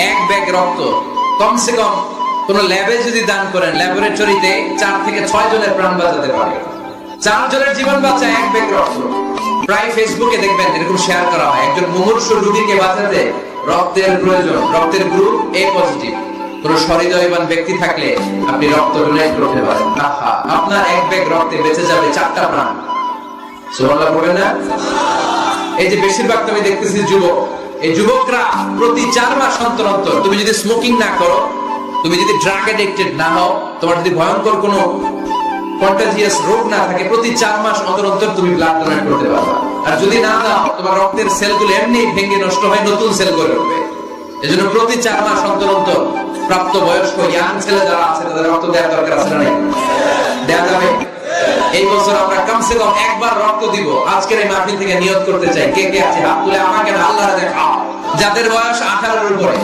এক ব্যাগ রক্ত কমসে কম কোন ল্যাবে যদি দান করেন, ল্যাবরেটরিতে 4 থেকে 6 জনের প্রাণ বাঁচাতে পারে। 4 জনের জীবন বাঁচায় এক ব্যাগ রক্ত। প্রায় ফেসবুকে দেখবেন এরকম শেয়ার করা হয়, একজন মুমূর্ষু রোগীকে বাঁচাতে রক্তের প্রয়োজন, রক্তের গ্রুপ এ পজিটিভ। কোন সহৃদয়বান ব্যক্তি থাকলে আপনি রক্ত ডোনেট করতে পারেন। আহা, আপনার এক ব্যাগ রক্তে বেঁচে যাবে 4টা প্রাণ। সুবহানাল্লাহ বলবেন না? এই যে বেশিরভাগ তুমি দেখতেছি যুবক, এই যুবকরা প্রতি 4 মাস অন্তর অন্তর, তুমি যদি স্মোকিং না করো, তুমি যদি ড্রাগ এডিক্টেড না হও, তোমার যদি ভয়ঙ্কর কোনো কন্টাজিয়াস রোগ না থাকে, প্রতি 4 মাস অন্তর অন্তর তুমি ব্লাড ডোনেট করতে পারবা। আর যদি না দাও, তোমার রক্তের সেলগুলো এমনি ভেঙে নষ্ট হয়ে নতুন সেল গড়ে উঠবে। এজন্য প্রতি 4 মাস অন্তর অন্তর প্রাপ্ত বয়স্ক ইয়াং ছেলে যারা আছে তাদের রক্ত দেওয়ার দরকার আছে না? দেওয়া যাবে? এই বছর আমরা কমসে কম একবার রক্ত দিব। আজকের এই মাহফিল থেকে নিয়ত করতে চাই, কে কে আছে হাত তুলে আমাকে না আল্লাহর দেখা, যাদের বয়স 18 এর উপরে